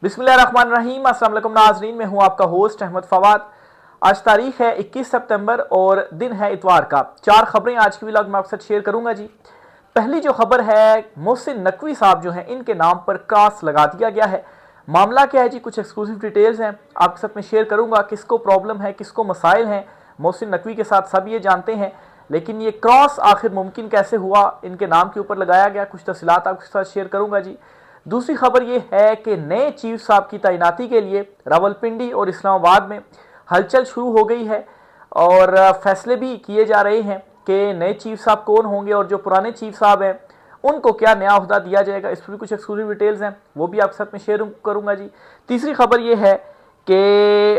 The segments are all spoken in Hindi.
बिस्मिल्लाहिर्रहमानिर्रहीम। अस्सलाम वालेकुम नाज़रीन, मैं हूं आपका होस्ट अहमद फवाद। आज तारीख है 21 सितंबर और दिन है इतवार का। 4 खबरें आज की व्लॉग में आपके साथ शेयर करूंगा जी। पहली जो खबर है, मोहसिन नकवी साहब जो हैं इनके नाम पर क्रॉस लगा दिया गया है। मामला क्या है जी, कुछ एक्सक्लूसिव डिटेल्स हैं आपके साथ में शेयर करूंगा। किसको प्रॉब्लम है, किसको मसाइल हैं मोहसिन नकवी के साथ, सब ये जानते हैं। लेकिन ये क्रॉस आखिर मुमकिन कैसे हुआ, इनके नाम के ऊपर लगाया गया, कुछ तफसीलात आपके साथ शेयर करूंगा जी। दूसरी खबर यह है कि नए चीफ साहब की तैनाती के लिए रावलपिंडी और इस्लामाबाद में हलचल शुरू हो गई है और फैसले भी किए जा रहे हैं कि नए चीफ साहब कौन होंगे और जो पुराने चीफ साहब हैं उनको क्या नया ओहदा दिया जाएगा। इस पर भी कुछ एक्सक्लूसिव डिटेल्स हैं, वो भी आपके साथ में शेयर करूंगा जी। तीसरी खबर यह है कि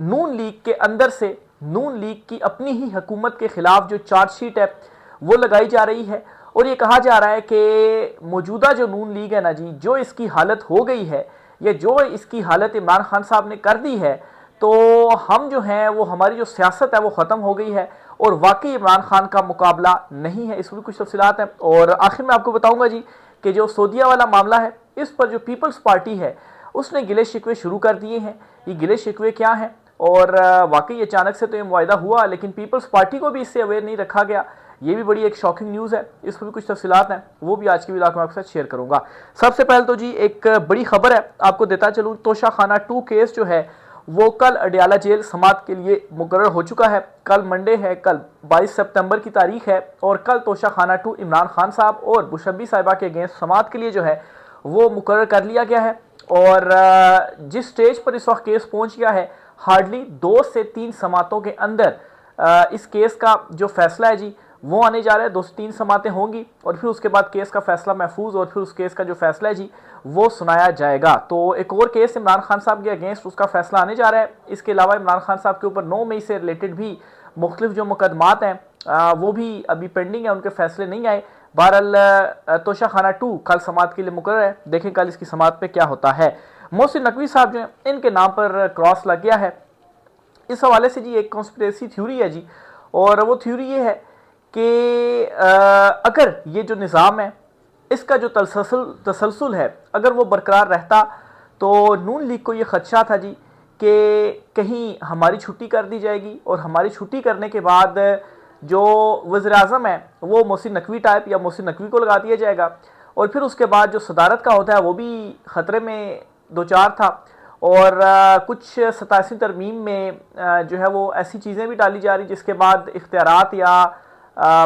नून लीग के अंदर से नून लीग की अपनी ही हुकूमत के खिलाफ जो चार्जशीट है वो लगाई जा रही है और ये कहा जा रहा है कि मौजूदा जो नून लीग है ना जी, जो इसकी हालत हो गई है या जो इसकी हालत इमरान खान साहब ने कर दी है, तो हम जो हैं वो हमारी जो सियासत है वो ख़त्म हो गई है और वाकई इमरान खान का मुकाबला नहीं है। इसमें कुछ तफसीलात हैं और आखिर में आपको बताऊंगा जी कि जो सऊदीया वाला मामला है इस पर जो पीपल्स पार्टी है उसने गिले शिकवे शुरू कर दिए हैं। ये गिले शिकवे क्या हैं और वाकई अचानक से तो ये मुआहदा हुआ, लेकिन पीपल्स पार्टी को भी इससे अवेयर नहीं रखा गया। ये भी बड़ी एक शॉकिंग न्यूज़ है, इस पर भी कुछ तफसीलात हैं, वो भी आज की वीडियो में आपके साथ शेयर करूंगा। सबसे पहले तो जी एक बड़ी खबर है आपको देता चलूँ, तोशाखाना 2 केस जो है वो कल अडियाला जेल समात के लिए मुकर्रर हो चुका है। कल मंडे है, कल 22 सितंबर की तारीख है और कल तोशाखाना 2 इमरान खान साहब और बुशम्बी साहिबा के अगेंस्ट समात के लिए जो है वो मुकर्रर कर लिया गया है। और जिस स्टेज पर इस वक्त केस पहुंच गया है, हार्डली 2 से 3 समातों के अंदर इस केस का जो फैसला है जी वो आने जा रहा है। 2 से 3 समातें होंगी और फिर उसके बाद केस का फैसला महफूज और फिर उस केस का जो फैसला है जी वो सुनाया जाएगा। तो एक और केस इमरान खान साहब के अगेंस्ट उसका फैसला आने जा रहा है। इसके अलावा इमरान खान साहब के ऊपर 9 मई से रिलेटेड भी मुख्तलिफ जो मुकदमात हैं वो भी अभी पेंडिंग है, उनके फैसले नहीं आए। बहरहाल तोशाखाना 2 कल समात के लिए मुकर्रर है, देखें कल इसकी समात पे क्या होता है। मोहसिन नकवी साहब जो हैं इनके नाम पर क्रॉस लग गया है। इस हवाले से जी एक कॉन्स्पिरेसी थ्योरी है जी, और वो थ्योरी ये है कि अगर ये जो निज़ाम है इसका जो तसलसल है अगर वो बरकरार रहता तो नून लीग को ये खदशा था जी कि कहीं हमारी छुट्टी कर दी जाएगी और हमारी छुट्टी करने के बाद जो वज़ीर-ए-आज़म है वो मोहसिन नकवी टाइप या मोहसिन नकवी को लगा दिया जाएगा और फिर उसके बाद जो सदारत का होता है वो भी ख़तरे में दो चार था। और कुछ 87वीं तरमीम में जो है वो ऐसी चीज़ें भी डाली जा रही जिसके बाद इख्तियारात या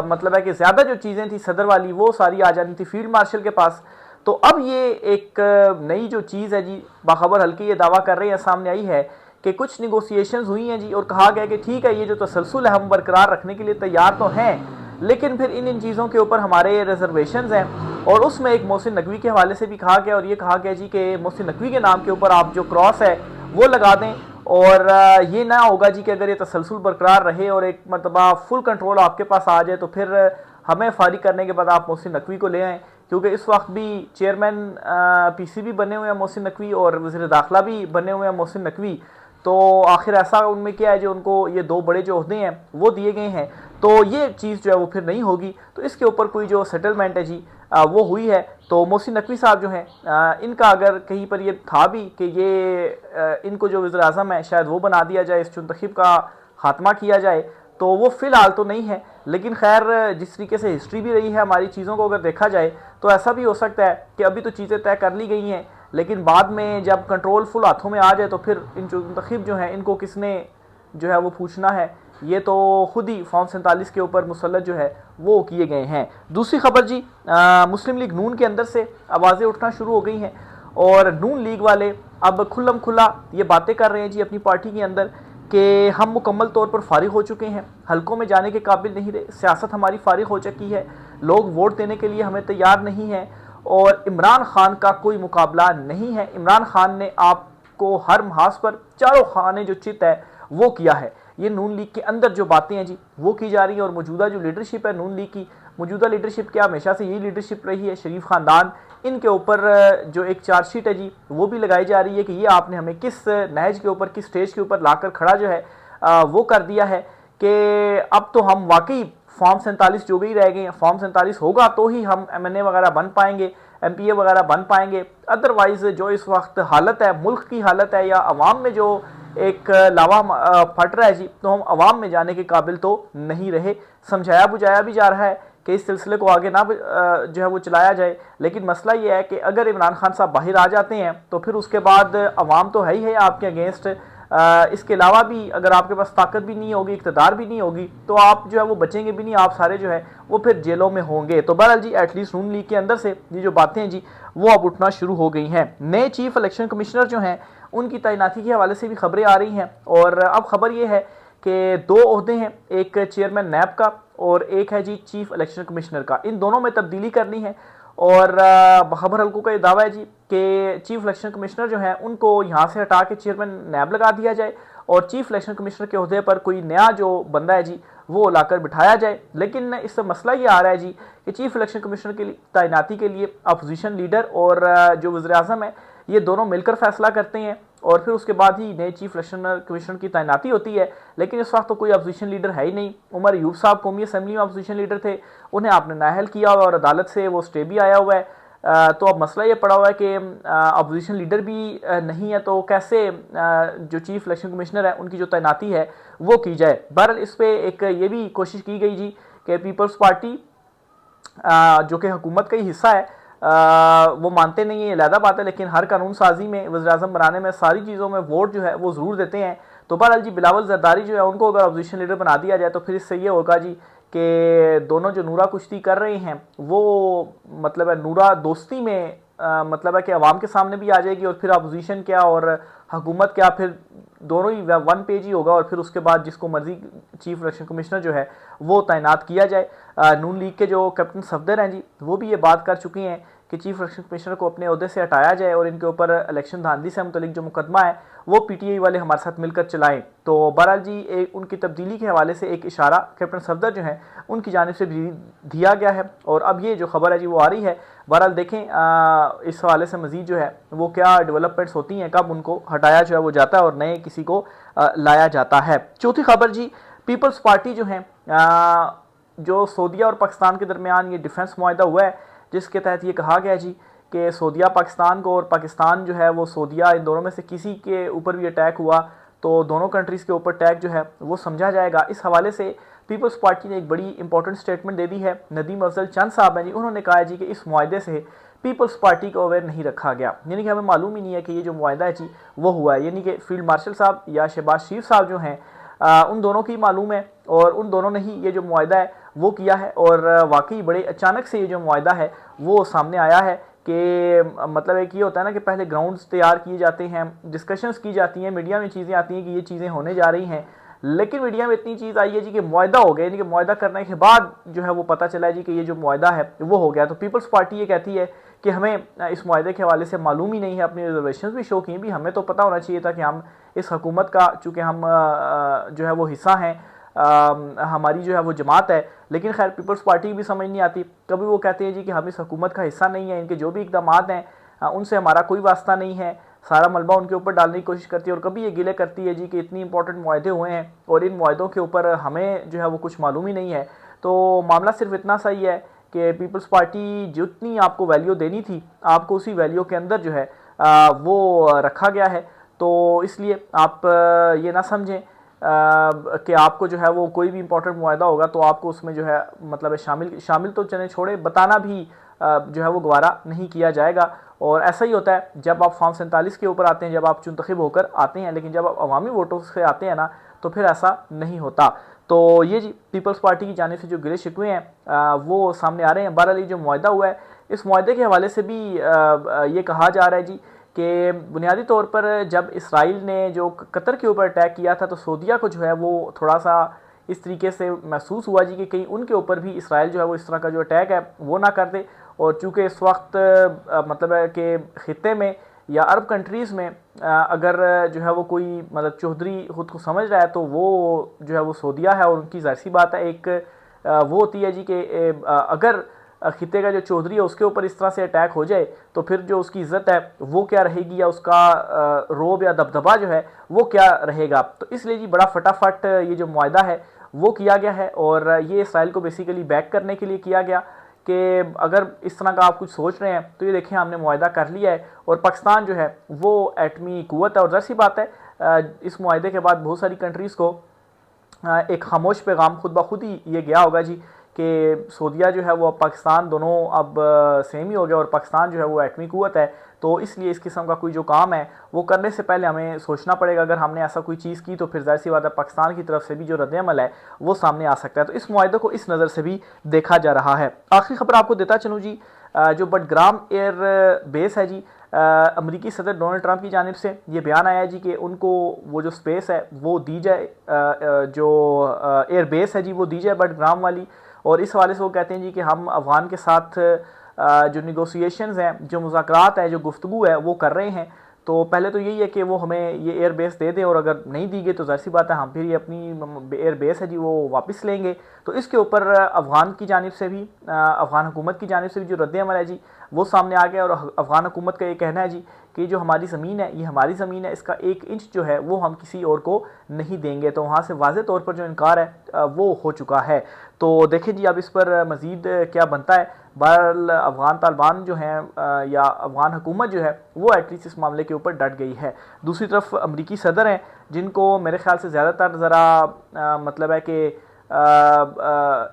मतलब है कि ज़्यादा जो चीज़ें थी सदर वाली वो सारी आ जानी थी फील्ड मार्शल के पास। तो अब ये एक नई जो चीज़ है जी, बाखबर हल्के ये दावा कर रहे हैं, सामने आई है कि कुछ निगोसिएशंस हुई हैं जी और कहा गया कि ठीक है ये जो तसलसल है हम बरकरार रखने के लिए तैयार तो हैं, लेकिन फिर इन चीज़ों के ऊपर हमारे रिजर्वेशंस हैं। और उसमें एक मोहसिन नकवी के हवाले से भी कहा गया और ये कहा गया जी कि मोहसिन नकवी के नाम के ऊपर आप जो क्रॉस है वो लगा दें और ये ना होगा जी कि अगर ये तसलसल बरकरार रहे और एक मरतबा फुल कंट्रोल आपके पास आ जाए तो फिर हमें फारिग करने के बाद आप मोहसिन नकवी को ले आएँ, क्योंकि इस वक्त भी चेयरमैन पीसीबी बने हुए हैं मोहसिन नकवी और वज़ीर दाखिला भी बने हुए हैं मोहसिन नकवी। तो आखिर ऐसा उनमें क्या है जो उनको ये 2 बड़े जो ओहदे हैं वो दिए गए हैं, तो ये चीज़ जो है वो फिर नहीं होगी। तो इसके ऊपर कोई जो सेटलमेंट है जी वो हुई है। तो मोहसिन नकवी साहब जो हैं इनका अगर कहीं पर ये था भी कि ये इनको जो वज़ीर-ए-आज़म है शायद वो बना दिया जाए, इस चुनतखब का खात्मा किया जाए, तो वो फ़िलहाल तो नहीं है। लेकिन खैर जिस तरीके से हिस्ट्री भी रही है हमारी चीज़ों को अगर देखा जाए तो ऐसा भी हो सकता है कि अभी तो चीज़ें तय कर ली गई हैं, लेकिन बाद में जब कंट्रोल फुल हाथों में आ जाए तो फिर इन मुंतखब जो हैं इनको किसने जो है वो पूछना है, ये तो खुद ही फॉर्म 47 के ऊपर मुसल्लत जो है वो किए गए हैं। दूसरी खबर जी, मुस्लिम लीग नून के अंदर से आवाज़ें उठना शुरू हो गई हैं और नून लीग वाले अब खुल्लम खुला ये बातें कर रहे हैं जी अपनी पार्टी के अंदर कि हम मुकम्मल तौर पर फारिग हो चुके हैं, हलकों में जाने के काबिल नहीं रहे, सियासत हमारी फारिग हो चुकी है, लोग वोट देने के लिए हमें तैयार नहीं हैं और इमरान खान का कोई मुकाबला नहीं है। इमरान खान ने आपको हर महाज पर चारों खाने जो चित है वो किया है। ये नून लीग के अंदर जो बातें हैं जी वो की जा रही हैं और मौजूदा जो लीडरशिप है नून लीग की, मौजूदा लीडरशिप क्या हमेशा से यही लीडरशिप रही है, शरीफ ख़ानदान, इनके ऊपर जो एक चार्जशीट है जी वो भी लगाई जा रही है कि ये आपने हमें किस नहज के ऊपर, किस स्टेज के ऊपर लाकर खड़ा जो है वो कर दिया है कि अब तो हम वाकई फॉर्म 47 जो भी रह गए हैं, फॉर्म 47 होगा तो ही हम MNA वगैरह बन पाएंगे, MPA वगैरह बन पाएंगे। अदरवाइज़ जो इस वक्त हालत है, मुल्क की हालत है या अवाम में जो एक लावा फट रहा है जी, तो हम अवाम में जाने के काबिल तो नहीं रहे। समझाया बुझाया भी जा रहा है कि इस सिलसिले को आगे ना जो है वो चलाया जाए, लेकिन मसला ये है कि अगर इमरान खान साहब बाहर आ जाते हैं तो फिर उसके बाद अवाम तो है ही है आपके अगेंस्ट। इसके अलावा भी अगर आपके पास ताकत भी नहीं होगी, इक़्तिदार भी नहीं होगी, तो आप जो है वो बचेंगे भी नहीं, आप सारे जो है वो फिर जेलों में होंगे। तो बहरहाल जी एटलीस्ट नून लीग के अंदर से ये जो बातें हैं जी वो अब उठना शुरू हो गई हैं। नए चीफ इलेक्शन कमिश्नर जो हैं उनकी तैनाती के हवाले से भी खबरें आ रही हैं, और अब खबर ये है कि 2 ओहदे हैं, एक चेयरमैन नैब का और एक है जी चीफ इलेक्शन कमिश्नर का। इन दोनों में तब्दीली करनी है, और खबर हल्कों का ये दावा है जी कि चीफ इलेक्शन कमिश्नर जो है उनको यहाँ से हटा के चेयरमैन नैब लगा दिया जाए और चीफ इलेक्शन कमिश्नर के ओहदे पर कोई नया जो बंदा है जी वो लाकर बिठाया जाए। लेकिन इससे मसला ये आ रहा है जी कि चीफ इलेक्शन कमिश्नर की तैनाती के लिए अपोजिशन लीडर और जो वज़ीर-ए-आज़म है ये दोनों मिलकर फैसला करते हैं, और फिर उसके बाद ही नए चीफ इलेक्शन कमिश्नर की तैनाती होती है। लेकिन इस वक्त तो कोई अपोजिशन लीडर है ही नहीं। उमर यूब साहब कौमी असम्बली में अपोजिशन लीडर थे, उन्हें आपने नाअहल किया हुआ और अदालत से वो स्टे भी आया हुआ है। तो अब मसला ये पड़ा हुआ है कि अपोजिशन लीडर भी नहीं है, तो कैसे जो चीफ इलेक्शन कमिश्नर है उनकी जो तैनाती है वो की जाए। बहरहाल इस पर एक ये भी कोशिश की गई जी कि पीपल्स पार्टी जो कि हुकूमत का ही हिस्सा है, वो मानते नहीं है, अलहदा बात है, लेकिन हर कानून साजी में, वज़ीर-ए-आज़म बनाने में, सारी चीज़ों में वोट जो है वो ज़रूर देते हैं। तो बहरहाल जी बिलावल जरदारी जो है उनको अगर अपोजिशन लीडर बना दिया जाए तो फिर इससे ये होगा जी कि दोनों जो नूरा कुश्ती कर रहे हैं वो मतलब है नूरा दोस्ती में मतलब है कि अवाम के सामने भी आ जाएगी, और फिर अपोजिशन क्या और हुकूमत क्या, फिर दोनों ही वन पेज ही होगा, और फिर उसके बाद जिसको मर्जी चीफ इलेक्शन कमिश्नर जो है वो तैनात किया जाए। नून लीग के जो कैप्टन सफदर हैं जी वो भी ये बात कर चुके हैं कि चीफ इलेक्शन कमिश्नर को अपने अहदे से हटाया जाए और इनके ऊपर इलेक्शन धांधली से मुतल्लिक जो मुकदमा है वो PTI वाले हमारे साथ मिलकर चलाएं। तो बहरहाल जी उनकी तब्दीली के हवाले से एक इशारा कैप्टन सफदर जो है उनकी जानिब से भी दिया गया है, और अब ये जो खबर है जी वो आ रही है। बहरहाल देखें इस हवाले से मजीद जो है वो क्या डेवलपमेंट्स होती हैं, कब उनको हटाया जो है वो जाता है और नए किसी को लाया जाता है। चौथी खबर जी, पीपल्स पार्टी जो है जो सऊदीया और पाकिस्तान के दरमियान ये डिफेंस मुआहदा हुआ है, जिसके तहत ये कहा गया जी कि सऊदीया पाकिस्तान को और पाकिस्तान जो है वो सऊदीया, इन दोनों में से किसी के ऊपर भी अटैक हुआ तो दोनों कंट्रीज़ के ऊपर अटैक जो है वो समझा जाएगा। इस हवाले से पीपल्स पार्टी ने एक बड़ी इंपॉर्टेंट स्टेटमेंट दे दी है। नदीम अफजल चंद साहब हैं जी, उन्होंने कहा है जी कि इस मुआहदे से पीपल्स पार्टी को अवेयर नहीं रखा गया, यानी कि हमें मालूम ही नहीं है कि ये जो मुआहदा है जी वो हुआ है। यानी कि फील्ड मार्शल साहब या शहबाज शरीफ साहब जो हैं उन दोनों की मालूम है, और उन दोनों ने ही ये जो मुआहदा है वो किया है, और वाकई बड़े अचानक से ये जो मुआहदा है वो सामने आया है कि मतलब एक ये होता है ना कि पहले ग्राउंड्स तैयार किए जाते हैं, डिस्कशंस की जाती हैं, मीडिया में चीज़ें आती हैं कि ये चीज़ें होने जा रही हैं, लेकिन मीडिया में इतनी चीज़ आई है जी कि मुआहदा हो गया, यानी कि मुआहदा करने के बाद जो है वो पता चला है जी कि ये जो मुआहदा है वो हो गया। तो पीपल्स पार्टी ये कहती है कि हमें इस मुआहदे के हवाले से मालूम ही नहीं है, अपनी रिजर्वेशन भी शो की भी, हमें तो पता होना चाहिए था कि हम इस हुकूमत का, चूँकि हम जो है वो हिस्सा हैं, हमारी जो है वो जमात है, लेकिन खैर पीपल्स पार्टी की भी समझ नहीं आती। कभी वो कहते हैं जी कि हम इस हुकूमत का हिस्सा नहीं है, इनके जो भी इकदाम हैं उनसे हमारा कोई वास्ता नहीं है, सारा मलबा उनके ऊपर डालने की कोशिश करती है, और कभी ये गिले करती है जी कि इतनी इंपॉर्टेंट मुआहदे हुए हैं और इन मुआहदों के ऊपर हमें जो है वो कुछ मालूम ही नहीं है। तो मामला सिर्फ इतना सही है कि पीपल्स पार्टी जितनी आपको वैल्यू देनी थी आपको उसी वैल्यू के अंदर जो है वो रखा गया है। तो इसलिए आप ये ना समझें कि आपको जो है वो कोई भी इंपॉर्टेंट मुआहदा होगा तो आपको उसमें जो है मतलब शामिल तो चने छोड़े, बताना भी जो है वो गवारा नहीं किया जाएगा। और ऐसा ही होता है जब आप फॉर्म 47 के ऊपर आते हैं, जब आप चुनतखब होकर आते हैं, लेकिन जब आप अवामी वोटों से आते हैं ना तो फिर ऐसा नहीं होता। तो ये जी पीपल्स पार्टी की जानिब से जो गिले शिकवे हैं वो सामने आ रहे हैं। बहरहाल जो मुआहदा हुआ है इस मुआहदे के हवाले से भी ये कहा जा रहा है जी कि बुनियादी तौर पर जब इसराइल ने जो कतर के ऊपर अटैक किया था तो सऊदीया को जो है वो थोड़ा सा इस तरीके से महसूस हुआ जी कि कहीं उनके ऊपर भी इसराइल जो है वो इस तरह का जो अटैक है वो ना कर दे। और चूँकि इस वक्त मतलब है कि ख़ित्ते में या अरब कंट्रीज़ में अगर जो है वो कोई मतलब चौधरी ख़ुद को समझ रहा है तो वो जो है वो सऊदीया है, और उनकी ज़ाहिर सी बात है एक वो होती है जी कि अगर खिते का जो चौधरी है उसके ऊपर इस तरह से अटैक हो जाए तो फिर जो उसकी इज़्ज़त है वो क्या रहेगी, या उसका रोब या दबदबा जो है वो क्या रहेगा। तो इसलिए जी बड़ा फटाफट ये जो मुआहदा है वो किया गया है, और ये इसराइल को बेसिकली बैक करने के लिए किया गया कि अगर इस तरह का आप कुछ सोच रहे हैं तो ये देखें हमने मुआहदा कर लिया है और पाकिस्तान जो है वो एटमी क़ुव्वत है। और ज़ाहिर सी बात है इस मुआहदे के बाद बहुत सारी कंट्रीज़ को एक खामोश पैगाम खुद ब खुद ही ये गया होगा जी कि सऊदीया जो है वो पाकिस्तान दोनों अब सेम ही हो गया और पाकिस्तान जो है वो एटमी क़ुव्वत है। तो इसलिए इस किस्म का कोई जो काम है वो करने से पहले हमें सोचना पड़ेगा। अगर हमने ऐसा कोई चीज़ की तो फिर ज़ाहिर सी बात है पाकिस्तान की तरफ से भी जो रद्द-ए-अमल है वो सामने आ सकता है। तो इस मुआहदे को इस नज़र से भी देखा जा रहा है। आखिरी खबर आपको देता चलूँ जी, जो बडग्राम एयर बेस है जी, अमरीकी सदर डोनाल्ड ट्रंप की जानिब से ये बयान आया है जी कि उनको वो जो स्पेस है वो दी जाए, जो एयर बेस है जी वो दी जाए बडग्राम वाली। और इस हवाले से वो कहते हैं जी कि हम अफगान के साथ जो निगोसिएशंस हैं, जो मुज़ाकरात है, जो गुफ्तगू है वो कर रहे हैं। तो पहले तो यही है कि वो हमें ये एयर बेस दे दें और अगर नहीं दी गई तो ज़ाहिर सी बात है हम फिर ये अपनी एयर बेस है जी वो वापस लेंगे। तो इसके ऊपर अफ़गान की जानिब से भी, अफ़गान हुकूमत की जानिब से भी जो रद्द-ए-अमल है जी वो सामने आ गया। और अफ़गान हुकूमत का ये कहना है जी कि जो हमारी ज़मीन है ये हमारी ज़मीन है, इसका 1 इंच जो है वो हम किसी और को नहीं देंगे। तो वहाँ से वाज़े तौर पर जो इनकार है वो हो चुका है। तो देखें जी अब इस पर मज़ीद क्या बनता है। बहरहाल अफ़गान तालिबान जो हैं या अफ़गान हुकूमत जो है वो एटलीस्ट इस मामले के ऊपर डट गई है। दूसरी तरफ अमरीकी सदर हैं जिनको मेरे ख्याल से ज़्यादातर ज़रा मतलब है कि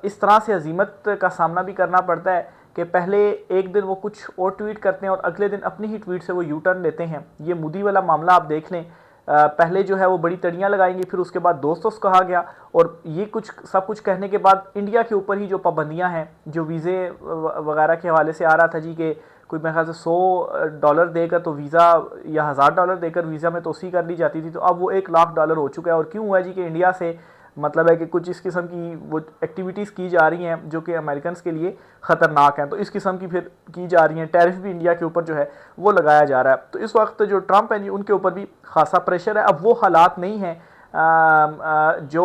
इस तरह से हज़ीमत का सामना भी करना पड़ता है कि पहले एक दिन वो कुछ और ट्वीट करते हैं और अगले दिन अपनी ही ट्वीट से वो यू टर्न लेते हैं। ये मोदी वाला मामला आप देख लें, पहले जो है वो बड़ी तड़ियाँ लगाएंगे, फिर उसके बाद दोस्त दोस्त कहा गया और ये कुछ सब कुछ कहने के बाद इंडिया के ऊपर ही जो पाबंदियाँ हैं, जो वीज़े वगैरह के हवाले से आ रहा था जी कि कोई मेरे ख्याल से $100 देकर तो वीज़ा या $1000 देकर वीज़ा में तोसी कर ली जाती थी, तो अब वो $1,00,000 हो चुका है। और क्यों हुआ है जी कि इंडिया से मतलब है कि कुछ इस किस्म की वो एक्टिविटीज़ की जा रही हैं जो कि अमेरिकन के लिए ख़तरनाक हैं। तो इस किस्म की फिर की जा रही हैं, टैरिफ भी इंडिया के ऊपर जो है वो लगाया जा रहा है। तो इस वक्त जो ट्रंप हैं जी उनके ऊपर भी खासा प्रेशर है। अब वो हालात नहीं हैं जो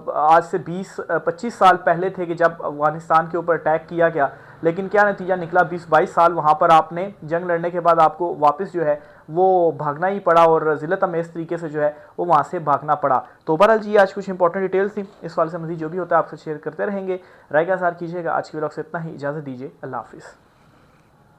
आज से 20-25 साल पहले थे कि जब अफ़गानिस्तान के ऊपर अटैक किया गया, लेकिन क्या नतीजा निकला, 20-22 साल वहाँ पर आपने जंग लड़ने के बाद आपको वापस जो है वो भागना ही पड़ा और ज़िल्लत अमेज़ तरीके से जो है वो वहाँ से भागना पड़ा। तो बहरहाल जी आज कुछ इंपॉर्टेंट डिटेल्स थी, इस वाले से मज़ीद जो भी होता है आपसे शेयर करते रहेंगे। राय का सार कीजिएगा। आज की व्लॉग से इतना ही, इजाज़त दीजिए, अल्लाह हाफ़िज़।